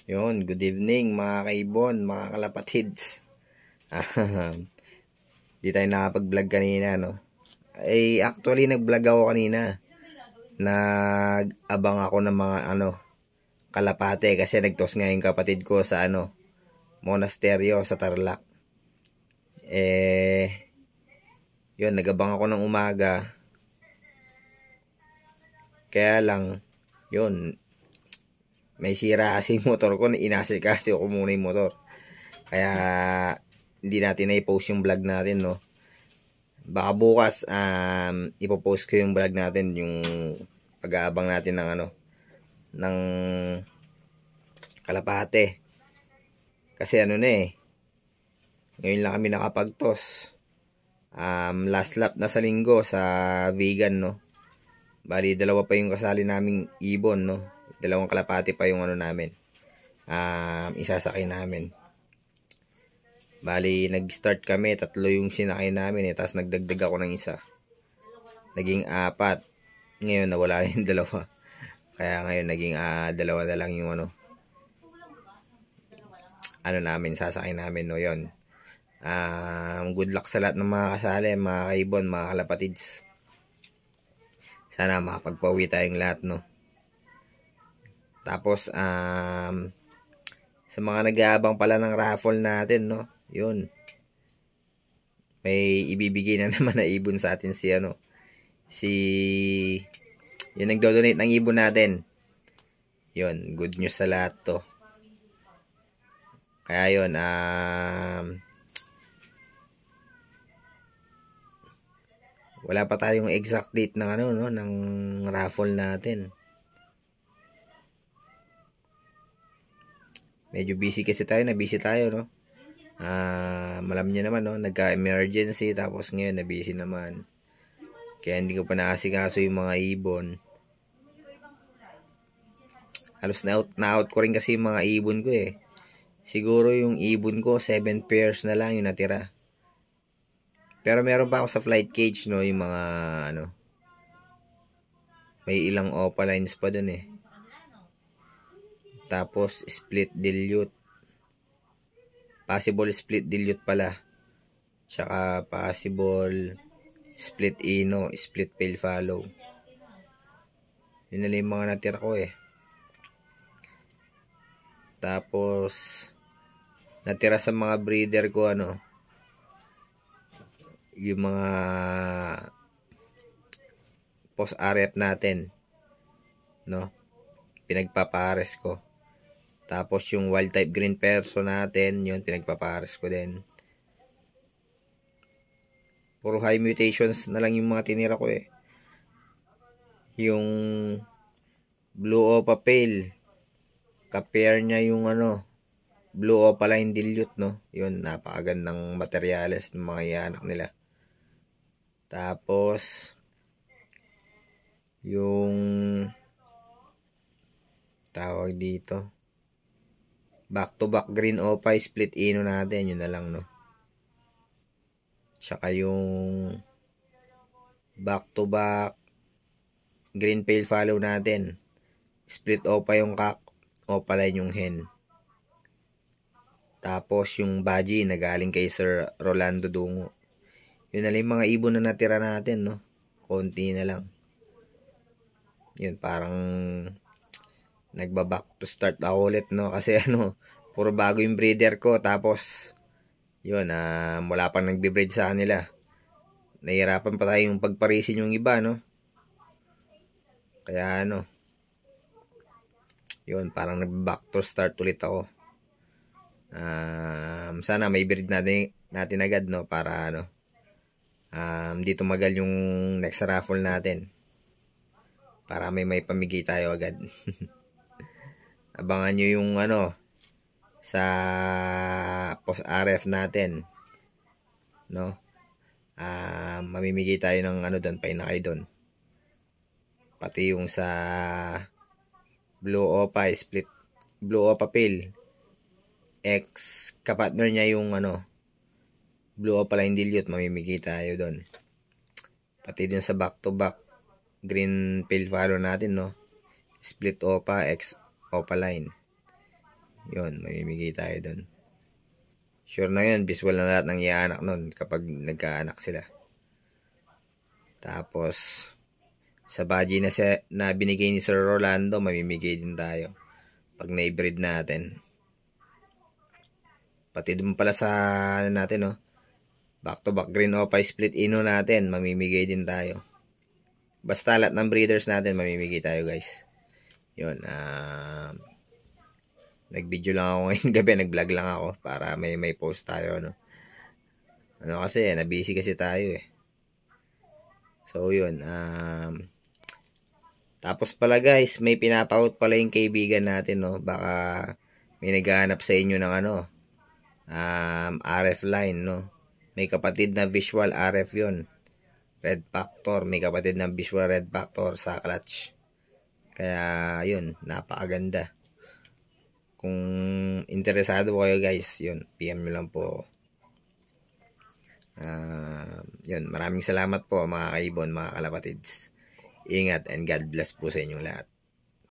Yun, good evening mga kaibon, mga kalapatids. Di tayo nakapag-vlog kanina, no? Actually, nag-vlog ako kanina. Nag-abang ako ng mga, kalapate kasi nagtos nga yung kapatid ko sa, monasteryo sa Tarlac. Yun, nag-abang ako ng umaga. Kaya lang, yun, may sira kasi yung motor ko, inasikaso ko muna yung motor. Kaya hindi natin na-post yung vlog natin, no. Baka bukas ipopost ko yung vlog natin, yung pag-aabang natin ng ng kalapate. Kasi ngayon lang kami nakapagtos. Last lap na sa linggo sa vegan, no. Bali, dalawa pa yung kasali naming ibon, no. Dalawang kalapate pa yung namin. Isasakay namin. Bali, nag-start kami, 3 yung sinakay namin tapos nagdagdag ako ng isa. Naging 4. Ngayon, nawala na yung 2. Kaya ngayon, naging 2 na lang yung namin, sasakay namin, no, yun. Good luck sa lahat ng mga kasali, mga kaibon, mga kalapatids. Sana makapagpauwi tayong lahat, no. Tapos, sa mga nag-aabang pala ng raffle natin, no, yun. May ibibigay na naman na ibon sa atin yung nagdo-donate ng ibon natin. Yun, good news sa lahat to. Kaya yun, wala pa tayong exact date ng ng raffle natin. Medyo busy kasi tayo, no. Malam niyo naman, no, nagka-emergency tapos ngayon na busy naman. Kaya hindi ko pa naasikaso yung mga ibon. Halos na-out ko rin kasi yung mga ibon ko eh. Siguro yung ibon ko 7 pairs na lang yung natira. Pero meron pa ako sa flight cage, no, yung mga may ilang opalines pa dun eh. Tapos split dilute. Possible split dilute pala. Tsaka possible split ino, split pale follow. Yun na lang yung mga natira ko eh. Tapos natira sa mga breeder ko yung mga post RF natin, no, pinagpapares ko. Tapos yung wild type green perso natin, yun pinagpapares ko din. Puro high mutations na lang yung mga tinira ko eh. Yung blue opa pale, ka-pair niya yung blue opaline dilute, no. Yun, napakagandang materyales ng mga ianak nila. Tapos yung tawag dito, back to back green opay split ino natin, yun na lang, no. Tsaka yung back to back green pale follow natin, split opa yung kak, opaline yung hen. Tapos yung baji na galing kay Sir Rolando Dungo. Yun na lang yung mga ibon na natira natin, no. Konti na lang. Yun, parang nagbaback to start ako ulit, no. Kasi puro bago yung breeder ko. Tapos yun, wala pang nagbe-breed sa kanila. Nahihirapan pa tayong pagparisin yung iba, no. Kaya yun, parang nagbaback to start ulit ako. Sana may breed natin agad, no, para dito magal yung next raffle natin, para may pamigay tayo agad. Abangan nyo yung sa post RF natin, no. Mamimigay tayo ng doon, painakay doon. Pati yung sa blue opa split, blue opa pale, ex kapatner niya yung blue opaline dilute, mamimigay tayo doon. Pati dun sa back to back green pale follow natin, no, split opa ex opaline. Yun, mamimigay tayo doon. Sure na yun, visual na lahat ng iaanak nun kapag nagkaanak sila. Tapos, sa badge na binigay ni Sir Rolando, mamimigay din tayo pag na-breed natin. Pati dun pala sa ano natin, no? Back to back green opa split ino natin, mamimigay din tayo. Basta lahat ng breeders natin, mamimigay tayo, guys. Yun, nag-video lang ako ngayong gabi, nag-vlog lang ako para may post tayo, no? Ano kasi, na-busy kasi tayo eh. So, yun, tapos pala guys, may pinapaut pala yung kaibigan natin, no? Baka may naghahanap sa inyo ng ano, RF line, no? May kapatid na visual RF yun. Red Factor, may kapatid na visual Red Factor sa clutch. Kaya, yun, napakaganda. Kung interesado kayo guys, yun, PM nyo lang po. Yun, maraming salamat po mga kaibon, mga kalapatids. Ingat and God bless po sa inyong lahat.